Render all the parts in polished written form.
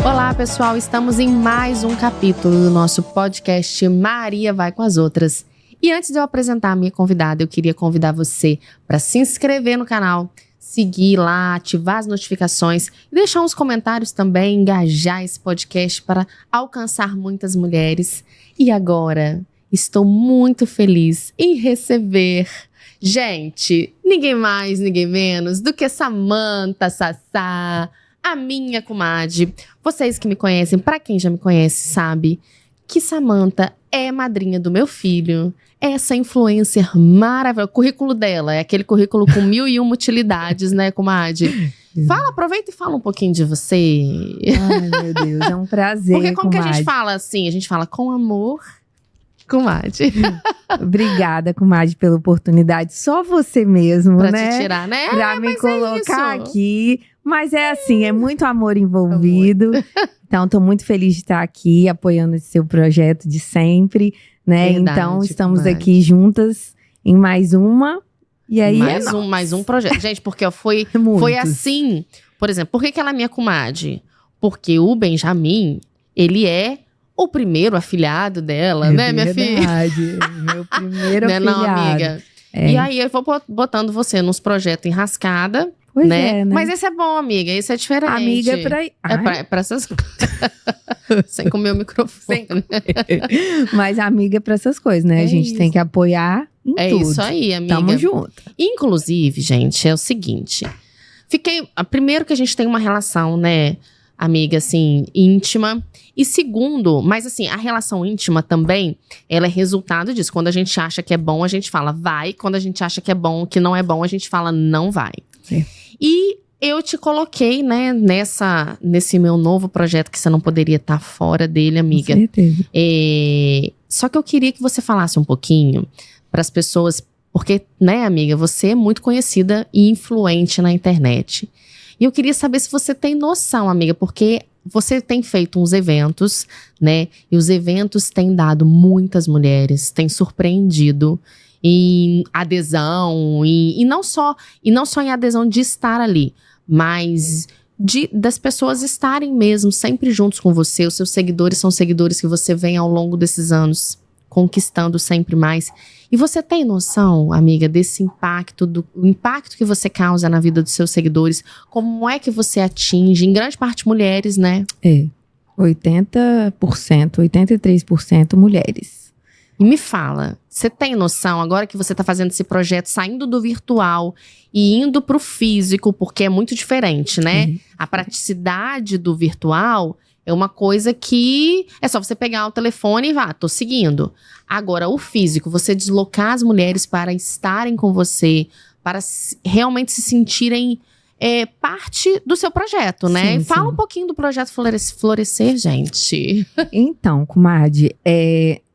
Olá, pessoal! Estamos em mais um capítulo do nosso podcast Maria Vai com as Outras. E antes de eu apresentar a minha convidada, eu queria convidar você para se inscrever no canal, seguir lá, ativar as notificações e deixar uns comentários também, engajar esse podcast para alcançar muitas mulheres. E agora, estou muito feliz em receber, gente, ninguém mais, ninguém menos do que Samantha Sassá, a minha comadre. Vocês que me conhecem, pra quem já me conhece, sabe que Samantha é madrinha do meu filho. Essa influencer maravilhosa. O currículo dela é aquele currículo com 1001 utilidades, né, comadre? Fala, aproveita e fala um pouquinho de você. Ai, meu Deus, é um prazer, Porque como que a comadre. gente fala assim? A gente fala com amor, comadre. Obrigada, comadre, pela oportunidade. Só você mesmo, Pra né? te tirar, né? Pra me mas colocar é isso. aqui. Mas é assim, é muito amor envolvido. Então, tô muito feliz de estar aqui, apoiando esse seu projeto de sempre, né? Verdade, Então, estamos comadre. aqui juntas em mais uma. E aí Mais um projeto. Gente, porque foi Muitos. assim. Por exemplo, por que ela é minha comadre? Porque o Benjamin, ele é o primeiro afilhado dela, né, minha filha? Verdade, meu primeiro Né, afilhado. não, amiga? É. E aí eu vou botando você nos projetos enrascada, Pois né? é, né? Mas esse é bom, amiga. Esse é diferente. Amiga é pra... É pra essas sem comer o microfone. Mas amiga é pra essas coisas, né? É a gente isso. tem que apoiar em É tudo. isso aí, amiga. Tamo junto. Inclusive, gente, é o seguinte. Primeiro que a gente tem uma relação, né, amiga, assim, íntima. E segundo, mas assim, a relação íntima também, ela é resultado disso. Quando a gente acha que é bom, a gente fala vai. Quando a gente acha que é bom, que não é bom, a gente fala não vai. Sim. E eu te coloquei, né, nesse meu novo projeto, que você não poderia estar fora dele, amiga. Com certeza. Só que eu queria que você falasse um pouquinho para as pessoas, porque, né, amiga, você é muito conhecida e influente na internet. E eu queria saber se você tem noção, amiga, porque você tem feito uns eventos, né? E os eventos têm dado muitas mulheres, têm surpreendido em adesão, e não só em adesão de estar ali, mas das pessoas estarem mesmo sempre juntos com você. Os seus seguidores são seguidores que você vem ao longo desses anos conquistando sempre mais. E você tem noção, amiga, desse impacto, o impacto que você causa na vida dos seus seguidores? Como é que você atinge, em grande parte, mulheres, né? 80%, 83% mulheres. E me fala, você tem noção, agora que você está fazendo esse projeto, saindo do virtual e indo para o físico, porque é muito diferente, né? Sim. A praticidade do virtual é uma coisa que é só você pegar o telefone e vá, tô seguindo. Agora, o físico, você deslocar as mulheres para estarem com você, para realmente se sentirem parte do seu projeto, né? Sim, Fala sim. um pouquinho do projeto Florescer, gente. Então, comadre,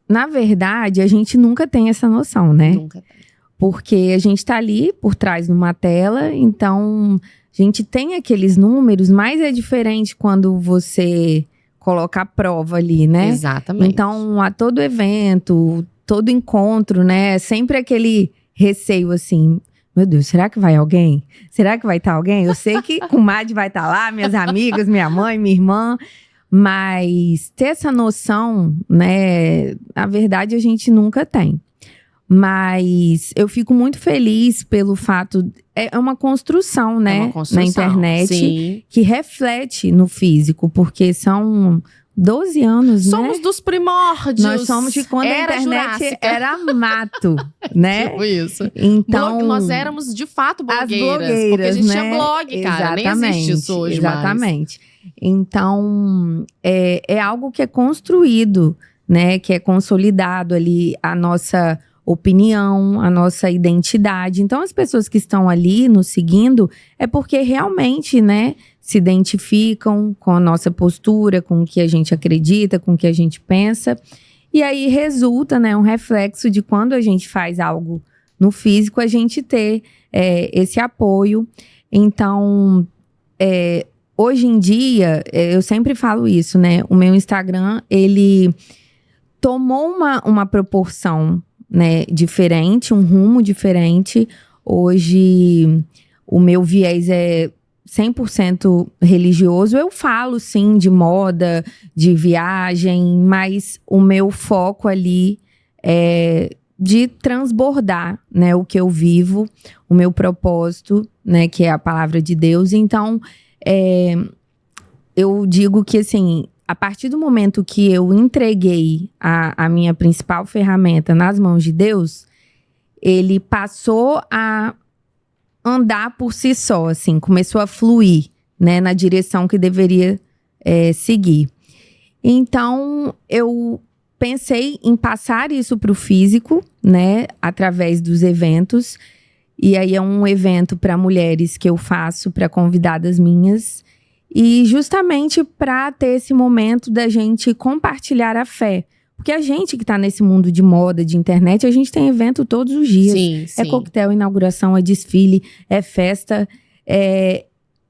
na verdade, a gente nunca tem essa noção, né? Nunca. Porque a gente tá ali por trás de uma tela, então a gente tem aqueles números, mas é diferente quando você coloca a prova ali, né? Exatamente. Então, a todo evento, todo encontro, né? Sempre aquele receio assim, meu Deus, será que vai alguém? Será que vai estar alguém? Eu sei que comadre vai estar lá, minhas amigas, minha mãe, minha irmã. Mas ter essa noção, né? Na verdade, a gente nunca tem. Mas eu fico muito feliz pelo fato... É uma construção, né? É uma construção, na internet, sim. que reflete no físico. Porque são 12 anos, Somos né? dos primórdios. Nós somos de quando Era a internet Jurássica. era mato, né? Tipo isso. Então, Nós éramos, de fato, as blogueiras. Porque a gente né? tinha blog, cara. Nem existe isso hoje Exatamente. Então, é algo que é construído, né? Que é consolidado ali a nossa opinião, a nossa identidade. Então, as pessoas que estão ali nos seguindo é porque realmente, né? Se identificam com a nossa postura, com o que a gente acredita, com o que a gente pensa. E aí resulta, né? Um reflexo de quando a gente faz algo no físico, a gente ter esse apoio. Então, hoje em dia, eu sempre falo isso, né? O meu Instagram, ele tomou uma proporção, né, diferente, um rumo diferente. Hoje, o meu viés é 100% religioso. Eu falo, sim, de moda, de viagem, mas o meu foco ali é de transbordar, né, o que eu vivo, o meu propósito, né, que é a palavra de Deus. Então, eu digo que, assim, a partir do momento que eu entreguei a minha principal ferramenta nas mãos de Deus, ele passou a andar por si só, assim, começou a fluir, né, na direção que deveria seguir. Então, eu pensei em passar isso para o físico, né, através dos eventos. E aí é um evento para mulheres que eu faço para convidadas minhas. E justamente para ter esse momento da gente compartilhar a fé. Porque a gente que está nesse mundo de moda, de internet, a gente tem evento todos os dias. Sim, sim. É coquetel, inauguração, é desfile, é festa.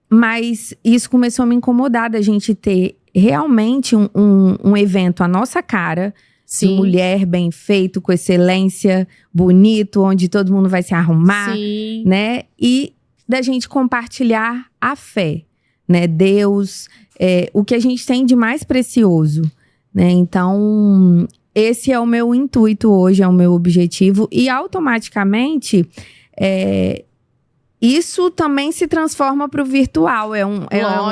Mas isso começou a me incomodar da gente ter realmente um evento à nossa cara. Sim. De mulher bem feito, com excelência, bonito, onde todo mundo vai se arrumar. Sim. Né? E da gente compartilhar a fé. Né? Deus, o que a gente tem de mais precioso. Né? Então, esse é o meu intuito hoje, é o meu objetivo. E automaticamente, isso também se transforma para o virtual. É um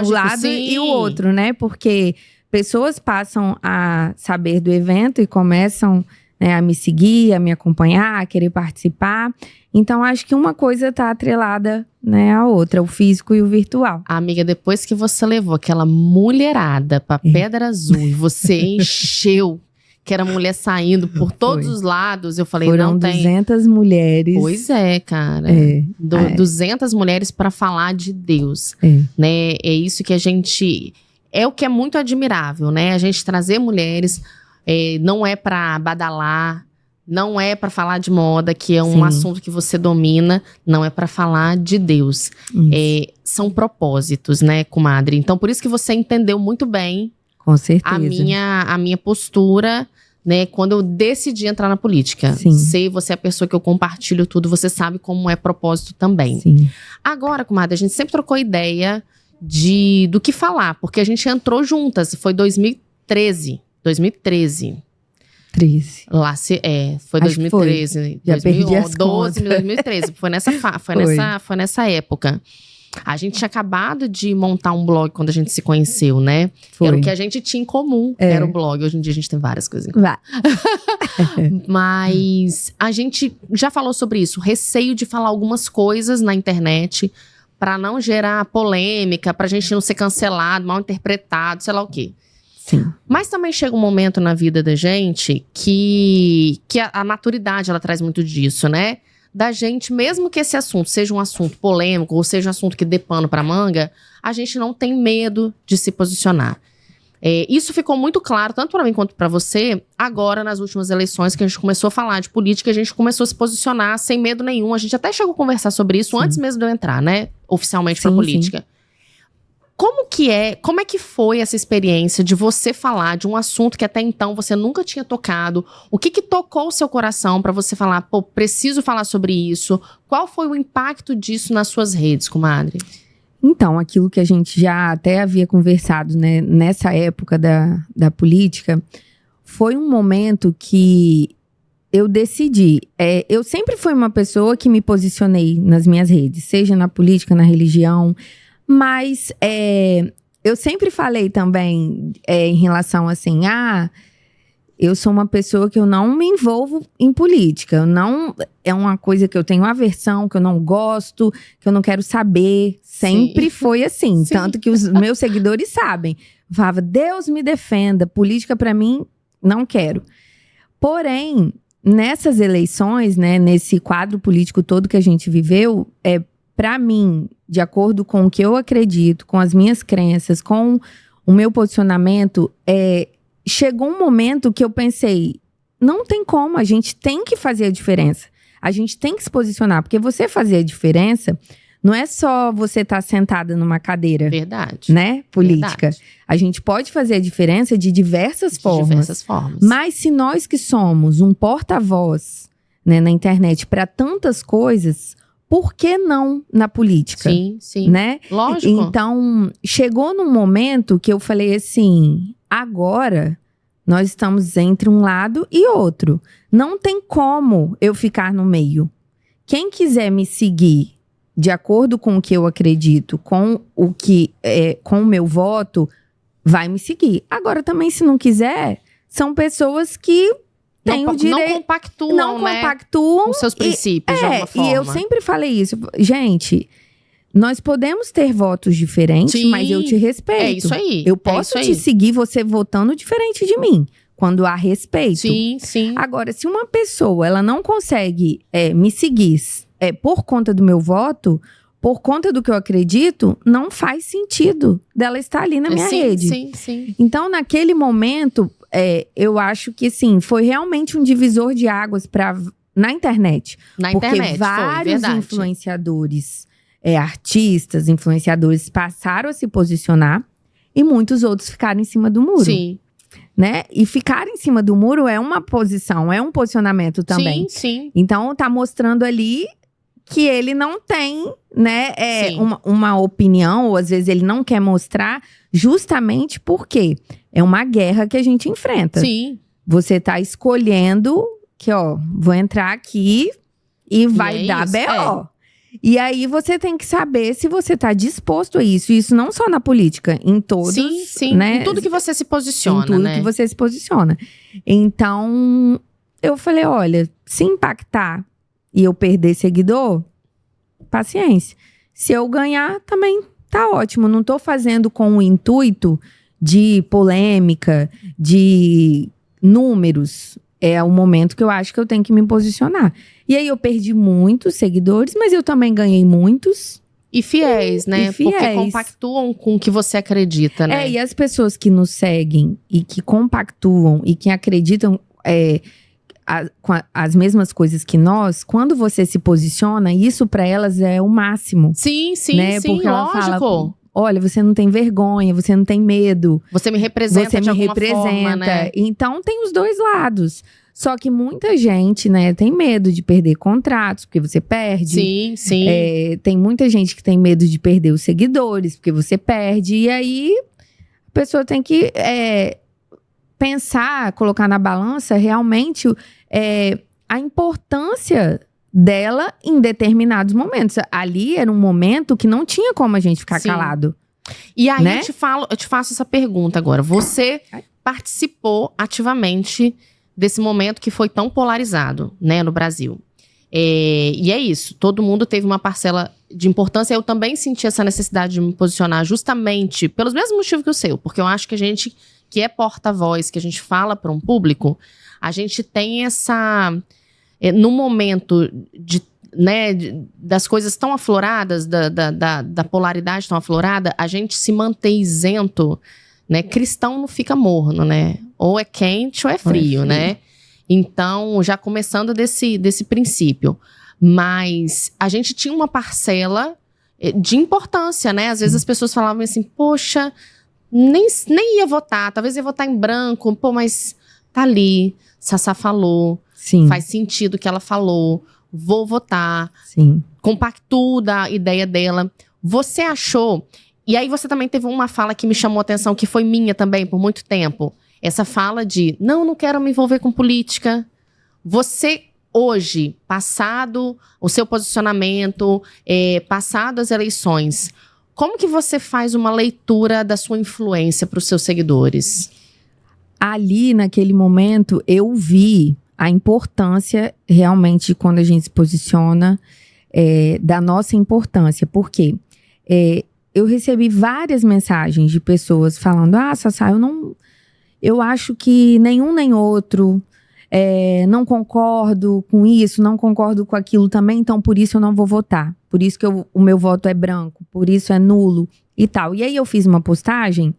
lado sim. e o outro, né? Porque pessoas passam a saber do evento e começam, né, a me seguir, a me acompanhar, a querer participar. Então, acho que uma coisa está atrelada, né, à outra, o físico e o virtual. Amiga, depois que você levou aquela mulherada pra Pedra Azul e você encheu, que era mulher saindo por todos os lados, eu falei, Foram não tem... 200 mulheres. Pois é, cara. 200 mulheres para falar de Deus, né? É isso que a gente... É o que é muito admirável, né? A gente trazer mulheres, não é para badalar, não é para falar de moda, que é um assunto que você domina, não é para falar de Deus. São propósitos, né, comadre? Então, por isso que você entendeu muito bem, com certeza, a minha postura, né, quando eu decidi entrar na política. Sim. Sei, você é a pessoa que eu compartilho tudo, você sabe como é propósito também. Sim. Agora, comadre, a gente sempre trocou ideia do que falar, porque a gente entrou juntas, foi 2013. 13. Lá foi 2013. Já perdi as 2012, 2013. Foi nessa época. A gente tinha acabado de montar um blog quando a gente se conheceu, né? Era o que a gente tinha em comum, era o blog. Hoje em dia a gente tem várias coisas em comum. Mas a gente já falou sobre isso. Receio de falar algumas coisas na internet para não gerar polêmica, pra gente não ser cancelado, mal interpretado, sei lá o quê. Sim. Mas também chega um momento na vida da gente que a maturidade, ela traz muito disso, né? Da gente, mesmo que esse assunto seja um assunto polêmico, ou seja um assunto que dê pano pra manga, a gente não tem medo de se posicionar. Isso ficou muito claro, tanto para mim quanto para você, agora nas últimas eleições, que a gente começou a falar de política, a gente começou a se posicionar sem medo nenhum. A gente até chegou a conversar sobre isso antes mesmo de eu entrar, né? Oficialmente pra política. Sim. Como é que foi essa experiência de você falar de um assunto que até então você nunca tinha tocado? O que tocou o seu coração pra você falar, pô, preciso falar sobre isso? Qual foi o impacto disso nas suas redes, comadre? Então, aquilo que a gente já até havia conversado, né, nessa época da política, foi um momento que eu decidi. Eu sempre fui uma pessoa que me posicionei nas minhas redes, seja na política, na religião, mas eu sempre falei também em relação assim, eu sou uma pessoa que eu não me envolvo em política. É uma coisa que eu tenho aversão, que eu não gosto, que eu não quero saber. Sempre foi assim. Sim. Tanto que os meus seguidores sabem. Eu falava, Deus me defenda. Política pra mim, não quero. Porém, nessas eleições, né, nesse quadro político todo que a gente viveu, pra mim, de acordo com o que eu acredito, com as minhas crenças, com o meu posicionamento, chegou um momento que eu pensei, não tem como, a gente tem que fazer a diferença. A gente tem que se posicionar, porque você fazer a diferença não é só você estar sentada numa cadeira. Verdade. Né? Política. Verdade. A gente pode fazer a diferença de diversas formas. Mas se nós que somos um porta-voz, né, na internet para tantas coisas, por que não na política? Sim. Né? Lógico. Então, chegou num momento que eu falei assim, agora nós estamos entre um lado e outro. Não tem como eu ficar no meio. Quem quiser me seguir de acordo com o que eu acredito, com o meu voto, vai me seguir. Agora também, se não quiser, são pessoas que têm o direito... Não compactuam com seus princípios, de alguma forma. E eu sempre falei isso. Gente, nós podemos ter votos diferentes, mas eu te respeito. É isso aí. Eu posso te seguir você votando diferente de mim, quando há respeito. Sim. Agora, se uma pessoa ela não consegue me seguir por conta do meu voto, por conta do que eu acredito, não faz sentido dela estar ali na minha rede. Sim. Então, naquele momento, eu acho que, sim, foi realmente um divisor de águas na internet. Porque vários influenciadores, artistas, influenciadores passaram a se posicionar e muitos outros ficaram em cima do muro. Sim. Né? E ficar em cima do muro é uma posição, é um posicionamento também. Sim. Então, tá mostrando ali que ele não tem, né, uma opinião, ou às vezes ele não quer mostrar, justamente porque é uma guerra que a gente enfrenta. Sim. Você tá escolhendo que, vou entrar aqui e vai dar isso, BO. E aí você tem que saber se você tá disposto a isso. Isso não só na política, em todos. Sim. Né? Em tudo que você se posiciona, em tudo que você se posiciona. Então, eu falei, olha, se impactar e eu perder seguidor, paciência. Se eu ganhar, também tá ótimo. Não tô fazendo com o intuito de polêmica, de números. É o momento que eu acho que eu tenho que me posicionar. E aí eu perdi muitos seguidores, mas eu também ganhei muitos. E fiéis, né? Porque compactuam com o que você acredita, né? E as pessoas que nos seguem e que compactuam e que acreditam com as mesmas coisas que nós, quando você se posiciona, isso pra elas é o máximo. Sim, né? Porque ela fala, olha, você não tem vergonha, você não tem medo. Você me representa de alguma forma, né? Então tem os dois lados. Só que muita gente, né, tem medo de perder contratos, porque você perde. Sim. Tem muita gente que tem medo de perder os seguidores, porque você perde. E aí, a pessoa tem que pensar, colocar na balança realmente a importância dela em determinados momentos. Ali era um momento que não tinha como a gente ficar calado. E aí né? eu te faço essa pergunta agora. Você participou ativamente desse momento que foi tão polarizado, né, no Brasil. E é isso, todo mundo teve uma parcela de importância. Eu também senti essa necessidade de me posicionar justamente pelos mesmos motivos que o seu, porque eu acho que a gente que é porta-voz, que a gente fala para um público, a gente tem essa... no momento das coisas tão afloradas, da polaridade tão aflorada, a gente se mantém isento, né? Cristão não fica morno, né? Ou é quente ou é frio, né? Então, já começando desse princípio. Mas a gente tinha uma parcela de importância, né? Às vezes as pessoas falavam assim, poxa, nem ia votar, talvez ia votar em branco, pô, mas tá ali, Sassá falou, faz sentido o que ela falou, vou votar, compactuo da ideia dela. Você achou... E aí você também teve uma fala que me chamou a atenção, que foi minha também por muito tempo. Essa fala de, não quero me envolver com política. Você, hoje, passado o seu posicionamento, passado as eleições, como que você faz uma leitura da sua influência para os seus seguidores? Ali, naquele momento, eu vi a importância, realmente, quando a gente se posiciona, da nossa importância. Por quê? Eu recebi várias mensagens de pessoas falando, Sassá, eu acho que nenhum nem outro, não concordo com isso, não concordo com aquilo também, então por isso eu não vou votar. Por isso que o meu voto é branco, por isso é nulo e tal. E aí eu fiz uma postagem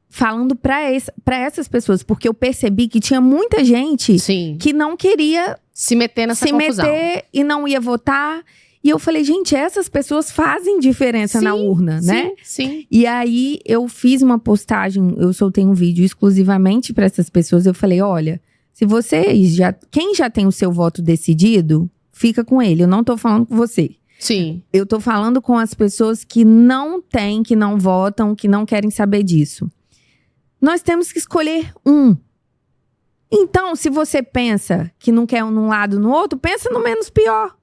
falando para essas pessoas, porque eu percebi que tinha muita gente que não queria se meter nessa confusão. E não ia votar. E eu falei, gente, essas pessoas fazem diferença na urna, né? Sim. E aí, eu fiz uma postagem, eu soltei um vídeo exclusivamente para essas pessoas. Eu falei, olha, se vocês quem já tem o seu voto decidido, fica com ele. Eu não tô falando com você. Sim. Eu tô falando com as pessoas que não têm, que não votam, que não querem saber disso. Nós temos que escolher um. Então, se você pensa que não quer um num lado no outro, pensa no menos pior.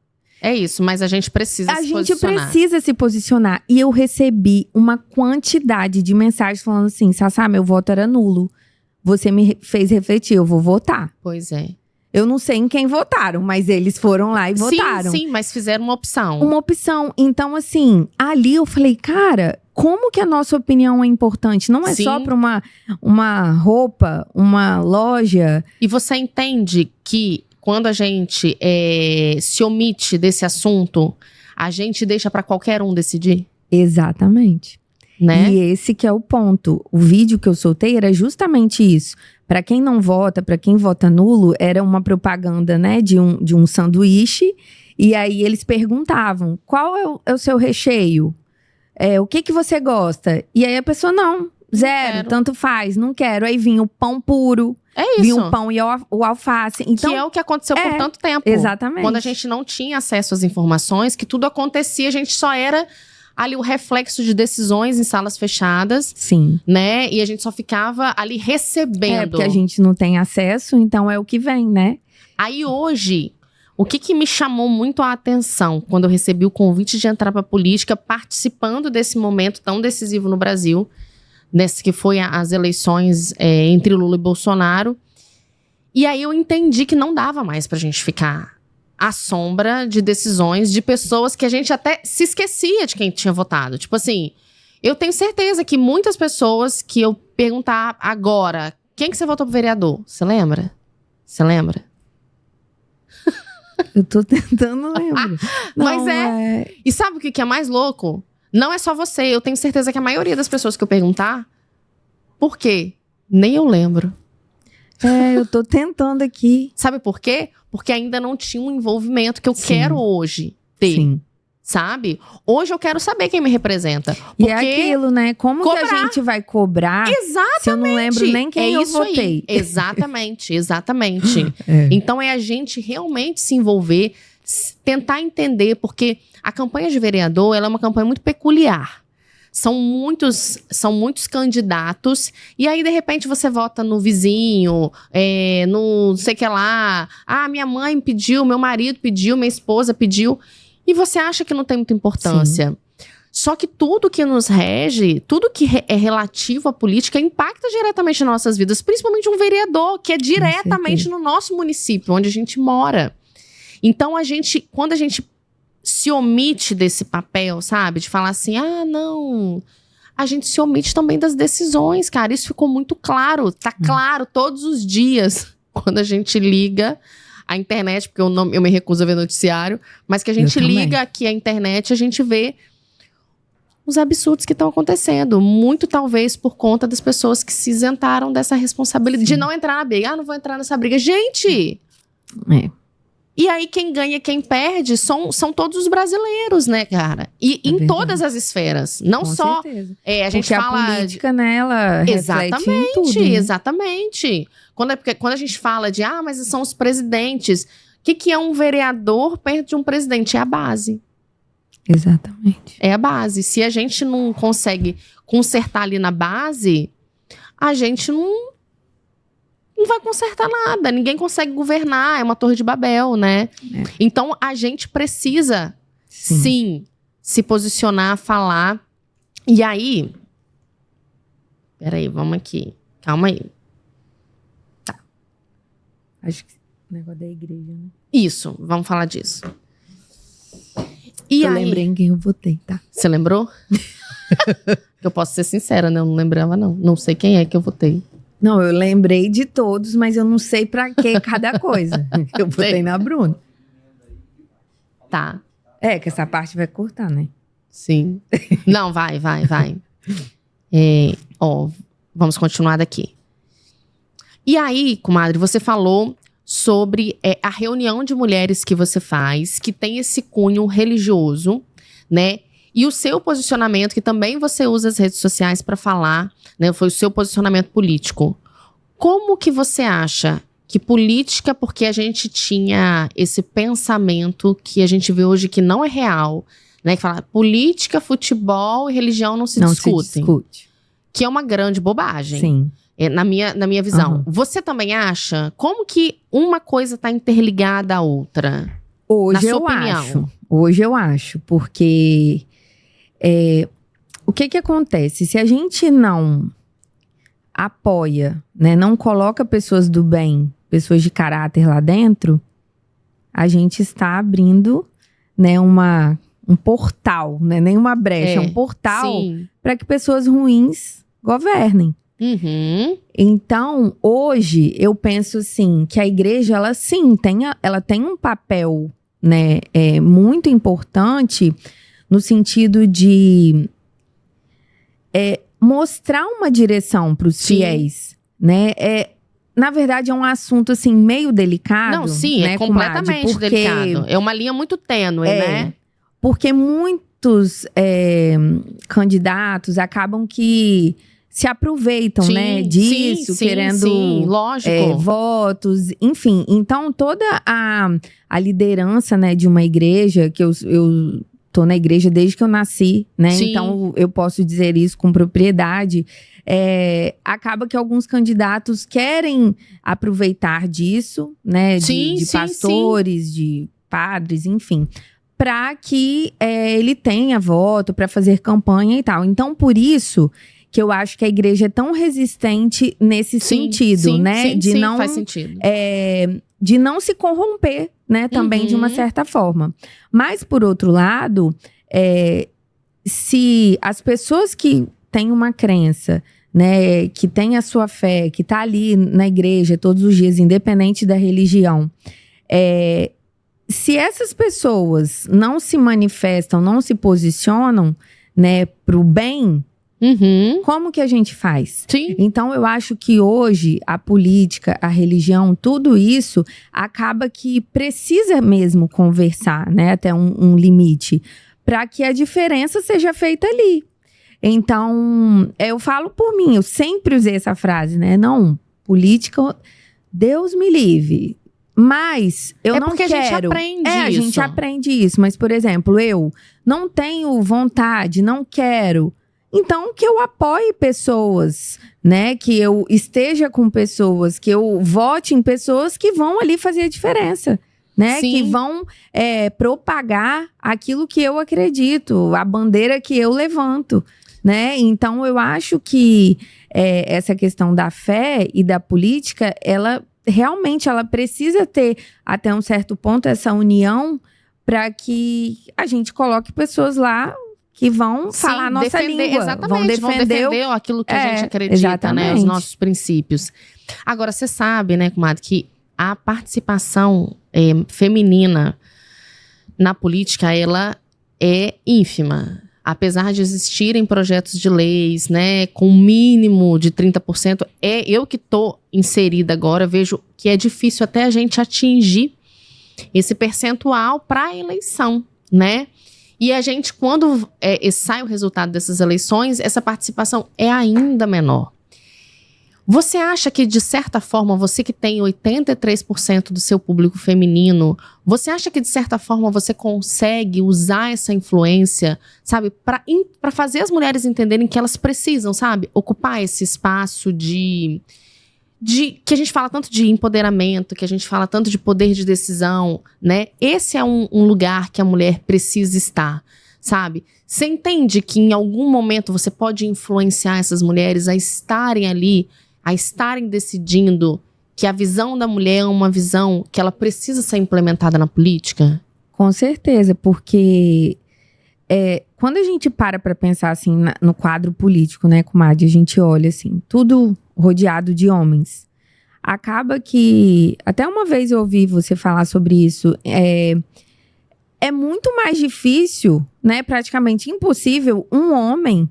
É isso, mas a gente precisa se posicionar. A gente precisa se posicionar. E eu recebi uma quantidade de mensagens falando assim, Sassá, meu voto era nulo. Você me fez refletir, eu vou votar. Pois é. Eu não sei em quem votaram, mas eles foram lá e votaram. Sim, mas fizeram uma opção. Uma opção. Então, assim, ali eu falei, cara, como que a nossa opinião é importante? Não é só para uma roupa, uma loja. E você entende que quando a gente se omite desse assunto, a gente deixa para qualquer um decidir? Exatamente. Né? E esse que é o ponto. O vídeo que eu soltei era justamente isso. Para quem não vota, para quem vota nulo, era uma propaganda, né, de um sanduíche. E aí eles perguntavam, qual é o seu recheio? O que você gosta? E aí a pessoa, não, zero, tanto faz, não quero. Aí vinha o pão puro. É isso. Vinha o pão e o alface. Então, que é o que aconteceu por tanto tempo. Exatamente. Quando a gente não tinha acesso às informações, que tudo acontecia, a gente só era ali o reflexo de decisões em salas fechadas. Sim. Né? E a gente só ficava ali recebendo. Porque a gente não tem acesso, então é o que vem, né? Aí hoje, o que me chamou muito a atenção quando eu recebi o convite de entrar para a política, participando desse momento tão decisivo no Brasil, nesse que foi as eleições entre Lula e Bolsonaro. E aí eu entendi que não dava mais pra gente ficar à sombra de decisões de pessoas que a gente até se esquecia de quem tinha votado. Tipo assim, eu tenho certeza que muitas pessoas que eu perguntar agora, quem que você votou pro vereador? Você lembra? Você lembra? Eu tô tentando lembrar. Mas E sabe o que é mais louco? Não é só você. Eu tenho certeza que a maioria das pessoas que eu perguntar, por quê? Nem eu lembro. Eu tô tentando aqui. Sabe por quê? Porque ainda não tinha um envolvimento que eu quero hoje ter. Sim. Sabe? Hoje eu quero saber quem me representa. Porque e é aquilo, né? Como que a gente vai cobrar? Exatamente. Se eu não lembro nem quem eu votei. Exatamente, exatamente. Então é a gente realmente se envolver, tentar entender, porque a campanha de vereador, ela é uma campanha muito peculiar. São muitos candidatos, e aí, de repente, você vota no vizinho, no não sei o que lá. Ah, minha mãe pediu, meu marido pediu, minha esposa pediu. E você acha que não tem muita importância. Sim. Só que tudo que nos rege, tudo que é relativo à política, impacta diretamente nas nossas vidas. Principalmente um vereador, que é diretamente no nosso município, onde a gente mora. Então, quando a gente se omite desse papel, sabe? De falar assim, não, a gente se omite também das decisões, cara. Isso ficou muito claro, tá claro todos os dias, quando a gente liga a internet, porque eu me recuso a ver noticiário, mas que a gente liga aqui a internet, a gente vê os absurdos que estão acontecendo. Muito talvez por conta das pessoas que se isentaram dessa responsabilidade de não entrar na briga. Não vou entrar nessa briga. Gente! E aí, quem ganha e quem perde são todos os brasileiros, né, cara? E em todas as esferas. Não com só... certeza. A gente porque fala... a política, né, ela reflete em tudo, né? Exatamente. Quando a gente fala de... mas são os presidentes. O que é um vereador perto de um presidente? É a base. Exatamente. É a base. Se a gente não consegue consertar ali na base, a gente não vai consertar nada. Ninguém consegue governar. É uma torre de Babel, né? Então, a gente precisa, sim, se posicionar, falar. E aí... Peraí, vamos aqui. Calma aí. Tá. Acho que o negócio da igreja, né? Isso, vamos falar disso. E eu lembrei em quem eu votei, tá? Você lembrou? Eu posso ser sincera, né? Eu não lembrava, não. Não sei quem é que eu votei. Não, eu lembrei de todos, mas eu não sei pra que cada coisa. Eu votei na Bruna. Tá. Que essa parte vai cortar, né? Sim. Não, vai. Vamos continuar daqui. E aí, comadre, você falou sobre a reunião de mulheres que você faz, que tem esse cunho religioso, né? E o seu posicionamento, que também você usa as redes sociais para falar, né? Foi o seu posicionamento político. Como que você acha que política, porque a gente tinha esse pensamento que a gente vê hoje que não é real, né? Que fala política, futebol e religião não se discutem. Que é uma grande bobagem. Sim. Na minha visão. Você também acha? Como que uma coisa está interligada à outra? Hoje eu acho. Hoje eu acho. Porque o que acontece? Se a gente não apoia, né, não coloca pessoas do bem, pessoas de caráter lá dentro, a gente está abrindo, né, um portal, né, nem uma brecha, um portal para que pessoas ruins governem. Uhum. Então, hoje, eu penso assim, que a igreja, ela sim, ela tem um papel, né, muito importante no sentido de mostrar uma direção para os fiéis, né? Na verdade, é um assunto, assim, meio delicado. Não, sim, né, é completamente delicado. É uma linha muito tênue, né? Porque muitos candidatos acabam que se aproveitam, né, disso, querendo lógico. Votos, enfim. Então, toda a liderança, né, de uma igreja, que eu tô na igreja desde que eu nasci, né? Sim. Então, eu posso dizer isso com propriedade. Acaba que alguns candidatos querem aproveitar disso, né? De pastores, de padres, enfim, para que ele tenha voto, para fazer campanha e tal. Então, por isso que eu acho que a igreja é tão resistente nesse sentido, né? Não, faz sentido. De não se corromper, né? Também de uma certa forma. Mas, por outro lado, se as pessoas que têm uma crença, né? Que têm a sua fé, que tá ali na igreja todos os dias, independente da religião, se essas pessoas não se manifestam, não se posicionam, né, pro bem, como que a gente faz? Sim. Então, eu acho que hoje a política, a religião, tudo isso acaba que precisa mesmo conversar, né, até um limite, para que a diferença seja feita ali. Então, eu falo por mim, eu sempre usei essa frase, né? Não, política, Deus me livre. Mas eu não quero. A gente aprende isso. A gente aprende isso. Mas, por exemplo, eu não tenho vontade, não quero. Então, que eu apoie pessoas, né? Que eu esteja com pessoas, que eu vote em pessoas que vão ali fazer a diferença, né? Sim. Que vão propagar aquilo que eu acredito, a bandeira que eu levanto, né? Então, eu acho que essa questão da fé e da política, ela realmente precisa ter, até um certo ponto, essa união para que a gente coloque pessoas lá que vão falar a nossa língua. Exatamente, vão defender aquilo que a gente acredita, exatamente, né? Os nossos princípios. Agora, você sabe, né, comadre, que a participação feminina na política, ela é ínfima. Apesar de existirem projetos de leis, né, com um mínimo de 30%, eu que estou inserida agora, vejo que é difícil até a gente atingir esse percentual para a eleição, né? E a gente, quando sai o resultado dessas eleições, essa participação é ainda menor. Você acha que, de certa forma, você que tem 83% do seu público feminino, você acha que, de certa forma, você consegue usar essa influência, sabe, para fazer as mulheres entenderem que elas precisam, sabe, ocupar esse espaço de que a gente fala tanto de empoderamento, que a gente fala tanto de poder de decisão, né? Esse é um lugar que a mulher precisa estar, sabe? Você entende que em algum momento você pode influenciar essas mulheres a estarem ali, a estarem decidindo que a visão da mulher é uma visão que ela precisa ser implementada na política? Com certeza, porque quando a gente para pensar assim no quadro político, né, comadre, a gente olha assim, tudo rodeado de homens. Acaba que, até uma vez eu ouvi você falar sobre isso, é muito mais difícil, né, praticamente impossível, um homem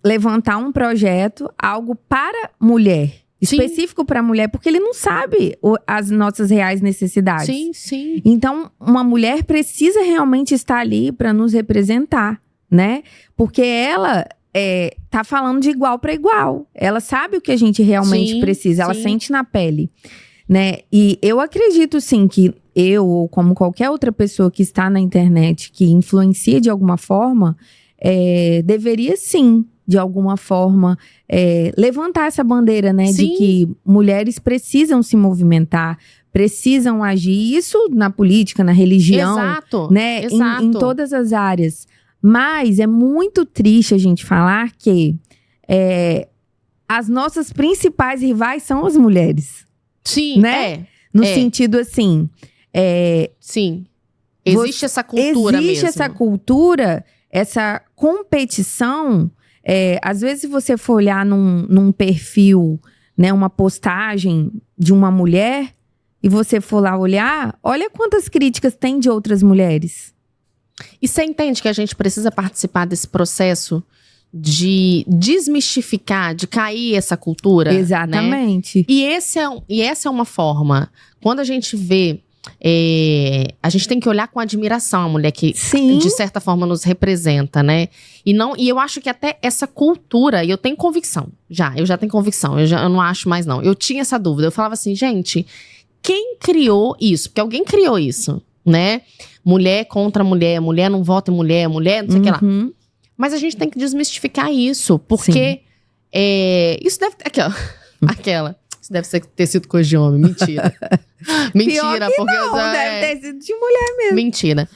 levantar um projeto, algo para mulher, específico para mulher, porque ele não sabe as nossas reais necessidades. Sim, sim. Então, uma mulher precisa realmente estar ali para nos representar, né? Porque ela tá falando de igual para igual. Ela sabe o que a gente realmente precisa, ela sente na pele, né? E eu acredito, sim, que eu, ou como qualquer outra pessoa que está na internet, que influencia de alguma forma, deveria, sim, de alguma forma, levantar essa bandeira, né? Sim. De que mulheres precisam se movimentar, precisam agir. Isso na política, na religião, Exato. né? Exato. Em todas as áreas. Mas é muito triste a gente falar que as nossas principais rivais são as mulheres. Sim, né? No sentido assim... Sim. Existe essa cultura mesmo. Existe essa cultura, essa competição. Às vezes, se você for olhar num perfil, né, uma postagem de uma mulher, e você for lá olhar, olha quantas críticas tem de outras mulheres. E você entende que a gente precisa participar desse processo de desmistificar, de cair essa cultura? Exatamente. Né? E essa é uma forma. Quando a gente vê... a gente tem que olhar com admiração a mulher que, de certa forma, nos representa, né? E eu acho que até essa cultura, e eu tenho convicção, eu já tenho convicção, eu não acho mais não. Eu tinha essa dúvida, eu falava assim, gente, quem criou isso? Porque alguém criou isso, né? Mulher contra mulher, mulher não vota em mulher, mulher não sei o que lá. Mas a gente tem que desmistificar isso, porque isso deve... Aqui, ó, aquela... Isso deve ter sido coisa de homem. Mentira. Mentira, porque não, deve ter sido de mulher mesmo. Mentira.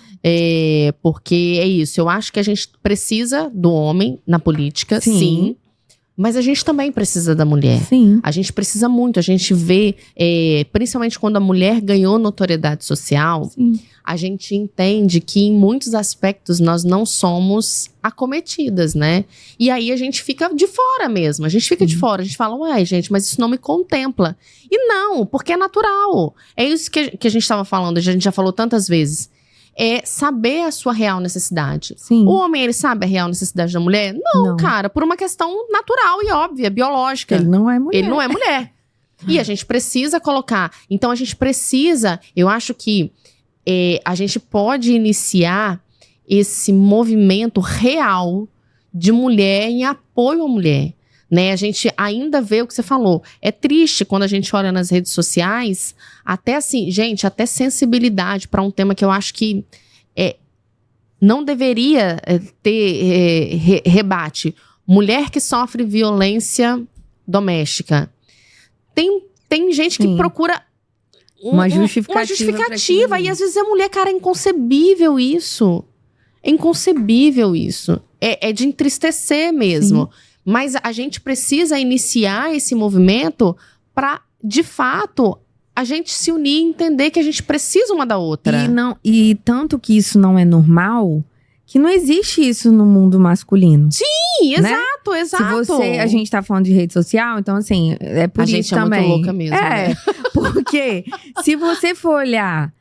Porque é isso. Eu acho que a gente precisa do homem na política, sim. Mas a gente também precisa da mulher. Sim. A gente precisa muito. A gente vê, principalmente quando a mulher ganhou notoriedade social, a gente entende que em muitos aspectos nós não somos acometidas, né? E aí a gente fica de fora mesmo. A gente fica de fora. A gente fala, uai, gente, mas isso não me contempla. E não, porque é natural. É isso que a gente estava falando, a gente já falou tantas vezes. É saber a sua real necessidade. Sim. O homem, ele sabe a real necessidade da mulher? Não, cara, por uma questão natural e óbvia, biológica. Ele não é mulher. Ele não é mulher. E a gente precisa colocar. Então, a gente precisa, eu acho que a gente pode iniciar esse movimento real de mulher em apoio à mulher. Né? A gente ainda vê o que você falou. É triste quando a gente olha nas redes sociais, até assim, gente, até sensibilidade para um tema que eu acho que não deveria ter rebate. Mulher que sofre violência doméstica. Tem gente que procura uma justificativa. Uma justificativa. E às vezes a mulher, cara, é inconcebível isso. É inconcebível isso. É de entristecer mesmo. Sim. Mas a gente precisa iniciar esse movimento para, de fato, a gente se unir e entender que a gente precisa uma da outra. E tanto que isso não é normal, que não existe isso no mundo masculino. Sim, exato, né? Exato. A gente tá falando de rede social, então assim, é por isso também. A gente é muito louca mesmo. Né? Porque se você for olhar,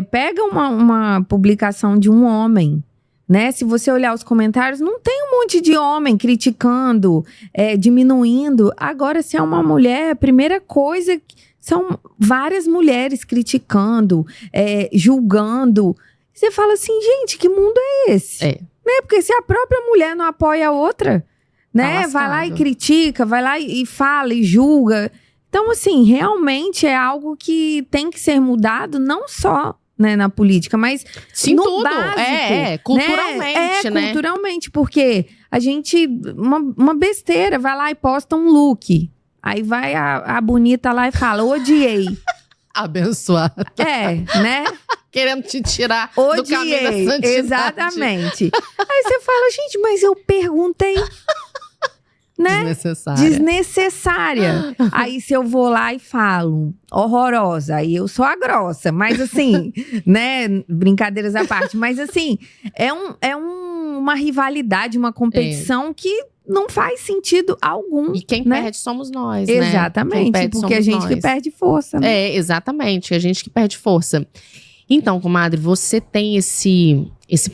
pega uma publicação de um homem, né? Se você olhar os comentários, não tem um monte de homem criticando, diminuindo. Agora, se é uma mulher, a primeira coisa... São várias mulheres criticando, julgando. Você fala assim, gente, que mundo é esse? Né? Porque se a própria mulher não apoia a outra, né? Vai lá e critica, vai lá e fala e julga. Então, assim, realmente é algo que tem que ser mudado, não só... Né, na política, mas sim, no tudo. Básico, culturalmente, né? Culturalmente, porque a gente, uma besteira, vai lá e posta um look, aí vai a bonita lá e fala, odiei. Abençoada. Né? Querendo te tirar odiei, do caminho da santidade. Exatamente. Aí você fala, gente, mas eu perguntei... Né? Desnecessária. Aí se eu vou lá e falo, horrorosa, aí eu sou a grossa. Mas assim, né? Brincadeiras à parte. Mas assim, uma rivalidade, uma competição que não faz sentido algum. E quem perde somos nós, né? Exatamente, porque a gente que perde força. Né? Exatamente, a gente que perde força. Então, comadre, você tem esse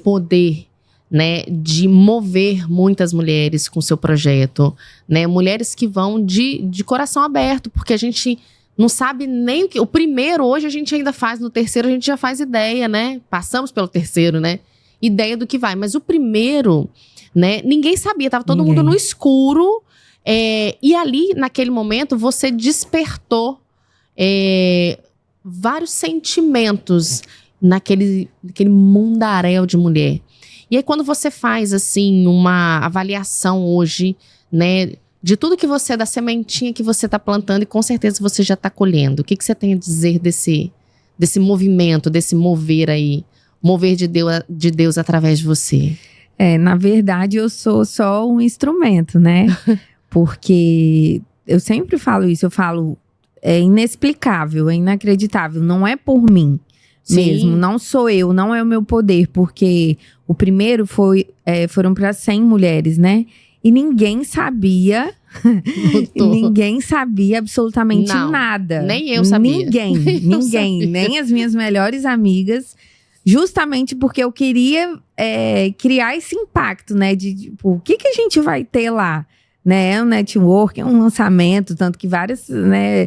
poder, né, de mover muitas mulheres com seu projeto, né, mulheres que vão de coração aberto, porque a gente não sabe nem o que... O primeiro, hoje a gente ainda faz, no terceiro a gente já faz ideia, né, passamos pelo terceiro, né, ideia do que vai, mas o primeiro, né? Ninguém sabia, tava todo mundo no escuro. E ali, naquele momento, você despertou vários sentimentos naquele mundaréu de mulher. E aí, quando você faz, assim, uma avaliação hoje, né, de tudo que você, da sementinha que você tá plantando, e com certeza você já tá colhendo. O que você tem a dizer desse movimento, desse mover aí, mover de Deus através de você? Na verdade, eu sou só um instrumento, né? Porque eu sempre falo isso, eu falo, é inexplicável, é inacreditável, não é por mim. Sim. Mesmo, não sou eu, não é o meu poder, porque o primeiro foram para 100 mulheres, né? E ninguém sabia, absolutamente nada. Nem eu sabia. Ninguém, nem as minhas melhores amigas, justamente porque eu queria criar esse impacto, né? De tipo, o que a gente vai ter lá? Né, é um network, é um lançamento, tanto que várias, né,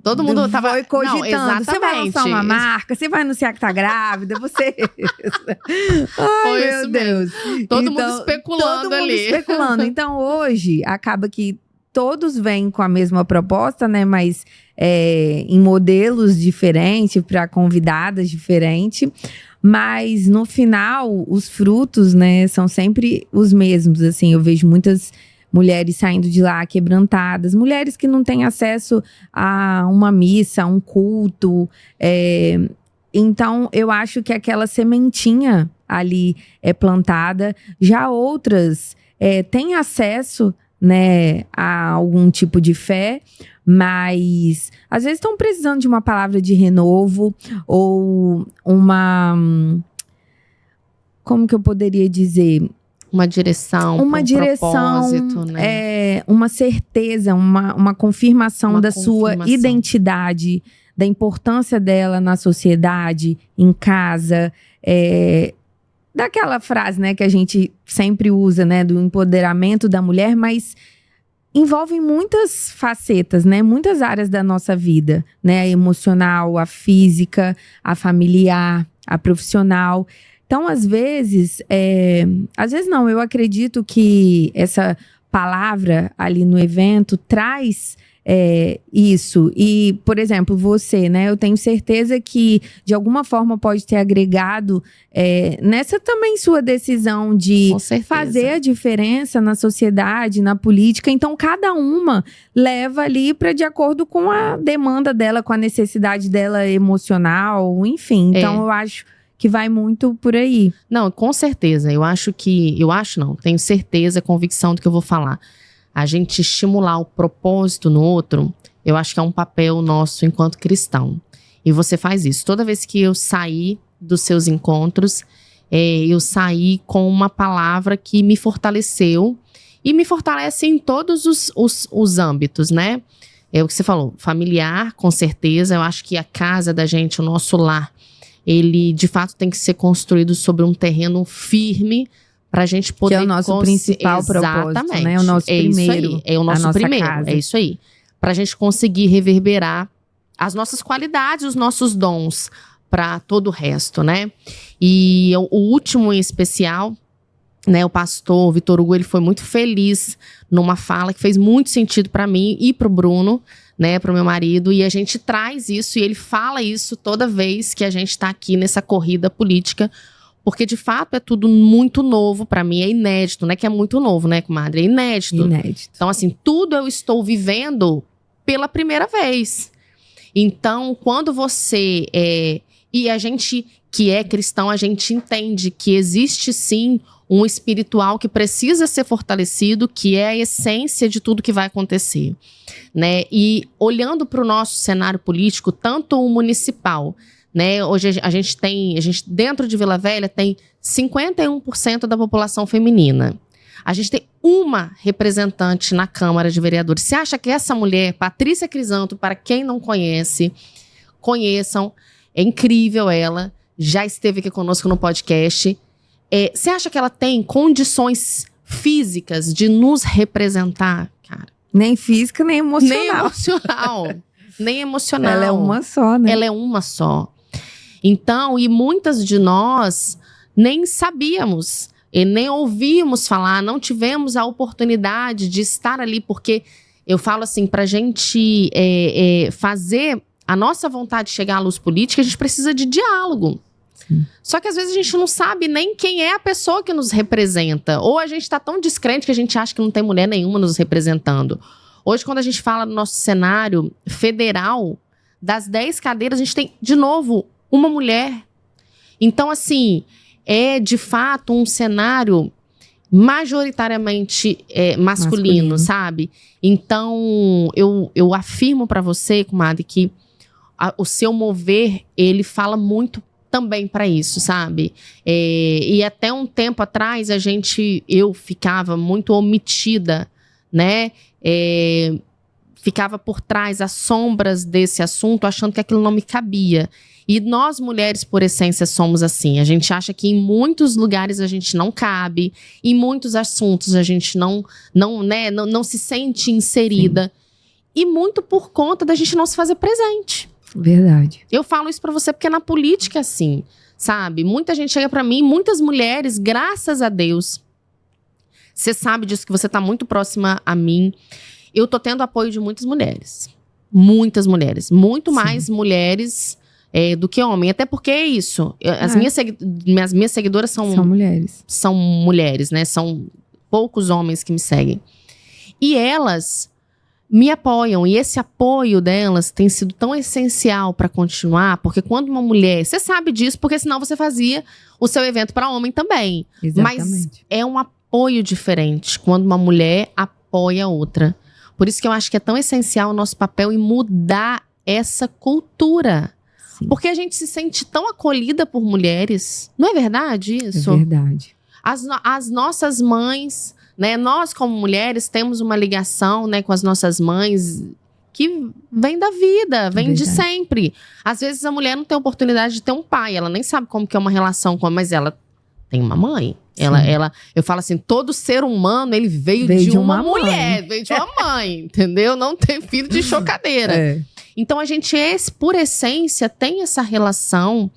todo mundo tava cogitando, você vai lançar uma marca, você vai anunciar que tá grávida, você... Ai, meu Deus. Todo mundo especulando ali. Então, hoje, acaba que todos vêm com a mesma proposta, né, mas em modelos diferentes, para convidadas diferentes. Mas, no final, os frutos, né, são sempre os mesmos, assim, eu vejo muitas mulheres saindo de lá quebrantadas, mulheres que não têm acesso a uma missa, a um culto. Então, eu acho que aquela sementinha ali é plantada. Já outras têm acesso, né, a algum tipo de fé, mas às vezes estão precisando de uma palavra de renovo ou como que eu poderia dizer? Uma direção, propósito, né? Uma certeza, uma confirmação da sua identidade, da importância dela na sociedade, em casa, daquela frase, né, que a gente sempre usa, né, do empoderamento da mulher, mas envolve muitas facetas, né, muitas áreas da nossa vida, né, a emocional, a física, a familiar, a profissional. Então, às vezes não, eu acredito que essa palavra ali no evento traz isso. E, por exemplo, você, né? Eu tenho certeza que, de alguma forma, pode ter agregado nessa também sua decisão de fazer a diferença na sociedade, na política. Então, cada uma leva ali para de acordo com a demanda dela, com a necessidade dela emocional, enfim. Então, eu acho que vai muito por aí. Não, com certeza. Tenho certeza, convicção do que eu vou falar. A gente estimular o propósito no outro, eu acho que é um papel nosso enquanto cristão. E você faz isso. Toda vez que eu saí dos seus encontros, eu saí com uma palavra que me fortaleceu e me fortalece em todos os âmbitos, né? É o que você falou, familiar, com certeza. Eu acho que a casa da gente, o nosso lar, ele de fato tem que ser construído sobre um terreno firme para a gente poder... Que é o nosso principal propósito, né? O nosso primeiro. É o nosso primeiro, casa. É isso aí. Para a gente conseguir reverberar as nossas qualidades, os nossos dons para todo o resto, né? E o último em especial, né? O pastor Vitor Hugo, ele foi muito feliz numa fala que fez muito sentido para mim e para o Bruno, né, para o meu marido, e a gente traz isso e ele fala isso toda vez que a gente está aqui nessa corrida política, porque de fato é tudo muito novo para mim, é inédito, né, que é muito novo, né, comadre, é inédito. Então assim, tudo eu estou vivendo pela primeira vez. Então, quando você e a gente que é cristão, a gente entende que existe sim um espiritual que precisa ser fortalecido, que é a essência de tudo que vai acontecer, né? E olhando para o nosso cenário político, tanto o municipal, né? Hoje a gente dentro de Vila Velha tem 51% da população feminina. A gente tem uma representante na Câmara de Vereadores. Você acha que essa mulher, Patrícia Crisanto, para quem não conhece, conheçam, é incrível ela, já esteve aqui conosco no podcast. Você acha que ela tem condições físicas de nos representar, cara? Nem física, nem emocional. Nem emocional. Ela é uma só, né? Ela é uma só. Então, e muitas de nós nem sabíamos, e nem ouvimos falar, não tivemos a oportunidade de estar ali, porque eu falo assim, pra gente fazer a nossa vontade de chegar à luz política, a gente precisa de diálogo. Sim. Só que às vezes a gente não sabe nem quem é a pessoa que nos representa. Ou a gente tá tão descrente que a gente acha que não tem mulher nenhuma nos representando. Hoje, quando a gente fala do nosso cenário federal, das 10 cadeiras, a gente tem, de novo, uma mulher. Então, assim, é de fato um cenário majoritariamente masculino, sabe? Então, eu afirmo pra você, comadre, que o seu mover, ele fala muito também para isso, sabe? E até um tempo atrás, eu ficava muito omitida, né? Ficava por trás, às sombras desse assunto, achando que aquilo não me cabia. E nós, mulheres, por essência, somos assim. A gente acha que em muitos lugares a gente não cabe, em muitos assuntos a gente não se sente inserida. Sim. E muito por conta da gente não se fazer presente. Verdade. Eu falo isso pra você porque na política, assim, sabe? Muita gente chega pra mim, muitas mulheres, graças a Deus. Você sabe disso, que você tá muito próxima a mim. Eu tô tendo apoio de muitas mulheres. Muitas mulheres. Muito mais mulheres do que homem. Até porque é isso. As minhas seguidoras são mulheres. São mulheres, né? São poucos homens que me seguem. E elas me apoiam, e esse apoio delas tem sido tão essencial para continuar, porque quando uma mulher, você sabe disso, porque senão você fazia o seu evento para homem também. Exatamente. Mas é um apoio diferente quando uma mulher apoia a outra. Por isso que eu acho que é tão essencial o nosso papel em mudar essa cultura. Sim. Porque a gente se sente tão acolhida por mulheres. Não é verdade isso? É verdade. As nossas mães, né? Nós, como mulheres, temos uma ligação, né, com as nossas mães que vem da vida, vem de sempre. Às vezes a mulher não tem oportunidade de ter um pai, ela nem sabe como que é uma relação com, mas ela tem uma mãe. Eu falo assim, todo ser humano, ele veio de uma mulher, veio de uma mãe, entendeu? Não tem filho de chocadeira. Então a gente, por essência, tem essa relação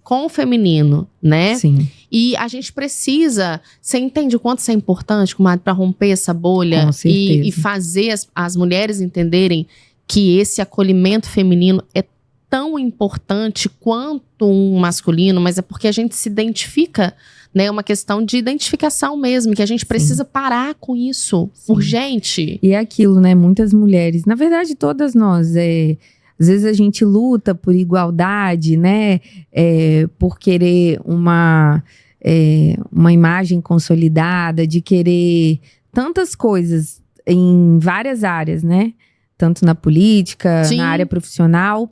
com o feminino, né? Sim. E a gente precisa, você entende o quanto isso é importante, comadre, para romper essa bolha e fazer as mulheres entenderem que esse acolhimento feminino é tão importante quanto um masculino, mas é porque a gente se identifica, né? É uma questão de identificação mesmo, que a gente precisa parar com isso, urgente. E é aquilo, né? Muitas mulheres, na verdade todas nós, às vezes a gente luta por igualdade, né? Por querer uma imagem consolidada, de querer tantas coisas em várias áreas, né? Tanto na política, na área profissional.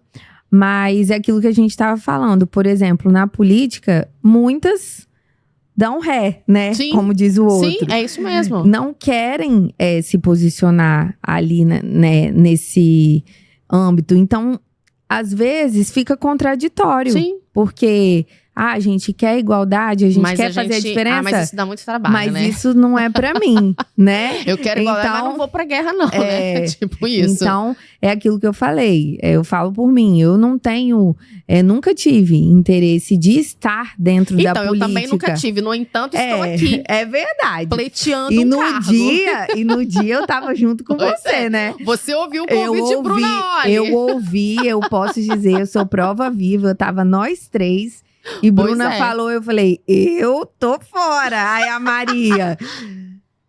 Mas é aquilo que a gente estava falando. Por exemplo, na política, muitas dão ré, né? Sim. Como diz o outro. Sim, é isso mesmo. Não querem se posicionar ali, né, nesse âmbito. Então, às vezes, fica contraditório. Sim. Porque a gente quer igualdade, a gente quer fazer a diferença. Mas isso dá muito trabalho, mas né? Isso não é pra mim, né? Eu quero igualdade, mas não vou pra guerra não, né? Tipo isso. Então, é aquilo que eu falei. Eu falo por mim. Eu não tenho... nunca tive interesse de estar dentro da política. Então, eu também nunca tive. No entanto, estou aqui. É verdade. Pleiteando e um no cargo. E no dia eu tava junto com você, né? Você ouviu o convite de Bruna Olli. Eu ouvi, eu posso dizer, eu sou prova viva. Eu tava nós três. E Bruna falou, eu falei, eu tô fora. Aí a Maria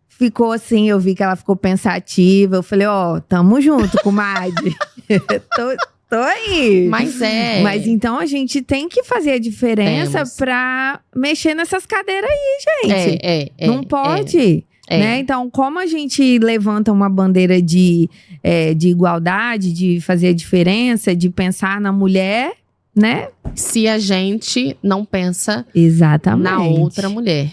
ficou assim, eu vi que ela ficou pensativa. Eu falei, tamo junto, comadre. Tô aí. Mas então a gente tem que fazer a diferença pra mexer nessas cadeiras aí, gente. Não pode. Né? Então, como a gente levanta uma bandeira de igualdade, de fazer a diferença, de pensar na mulher, né? Se a gente não pensa exatamente na outra mulher.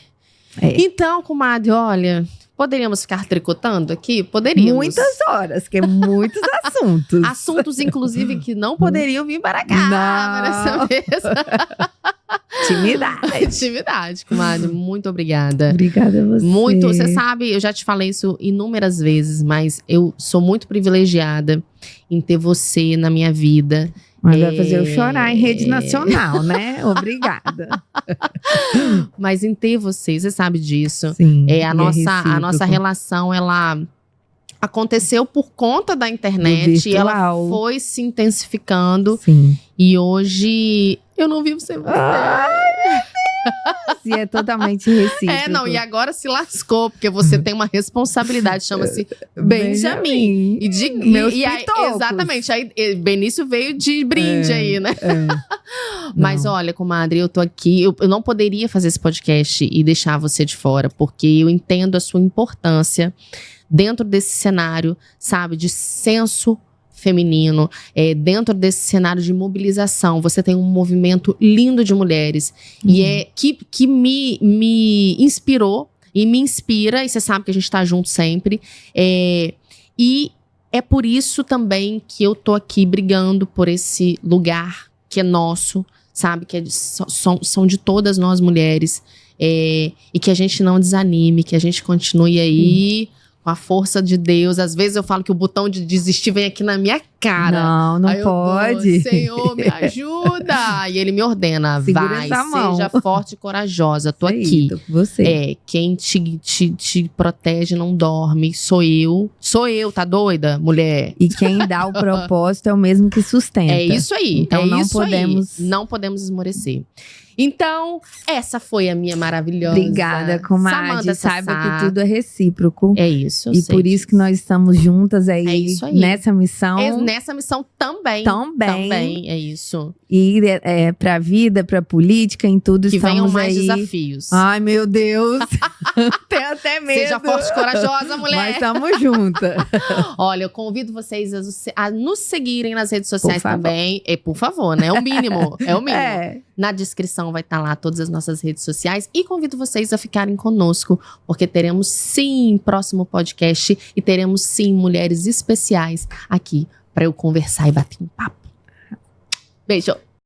Então, comadre, olha, poderíamos ficar tricotando aqui? Poderíamos. Muitas horas, que é muitos assuntos. Assuntos, inclusive, que não poderiam vir para cá nessa mesa. Intimidade, comadre. Muito obrigada. Obrigada a você. Você sabe, eu já te falei isso inúmeras vezes, mas eu sou muito privilegiada em ter você na minha vida. Mas vai fazer eu chorar em rede nacional, né? Obrigada. Mas em ter você sabe disso. Sim, A nossa relação, ela aconteceu por conta da internet. E ela foi se intensificando. Sim. E hoje eu não vivo sem você. E é totalmente recíproco. Não, e agora se lascou, porque você tem uma responsabilidade, chama-se Benjamin. Meus pitocos. Exatamente, aí Benício veio de brinde aí, né? Mas olha, comadre, eu tô aqui, eu não poderia fazer esse podcast e deixar você de fora, porque eu entendo a sua importância dentro desse cenário, sabe, de senso feminino, dentro desse cenário de mobilização. Você tem um movimento lindo de mulheres e que me inspirou e me inspira, e você sabe que a gente tá junto sempre, e é por isso também que eu tô aqui brigando por esse lugar que é nosso, sabe, que são de todas nós mulheres, e que a gente não desanime, que a gente continue aí com a força de Deus. Às vezes eu falo que o botão de desistir vem aqui na minha cara. Não aí pode. Senhor, me ajuda! E ele me ordena, segura vai, seja forte e corajosa, tô aqui. Tô com você. Quem te protege não dorme, sou eu, tá doida, mulher? E quem dá o propósito é o mesmo que sustenta. É isso aí, então não podemos esmorecer. Então, essa foi a minha maravilhosa. Obrigada, comadre. Saiba que tudo é recíproco. É isso, e por isso que nós estamos juntas aí, nessa missão. Nessa missão também. Também, é isso. E pra vida, pra política, em tudo que estamos venham mais aí. Desafios. Ai, meu Deus. Tenho até medo. Seja forte e corajosa, mulher. Mas estamos juntas. Olha, eu convido vocês a nos seguirem nas redes sociais também. Por favor, né? É o mínimo. Na descrição vai estar lá todas as nossas redes sociais. E convido vocês a ficarem conosco, porque teremos sim próximo podcast e teremos sim mulheres especiais aqui para eu conversar e bater um papo. Beijo!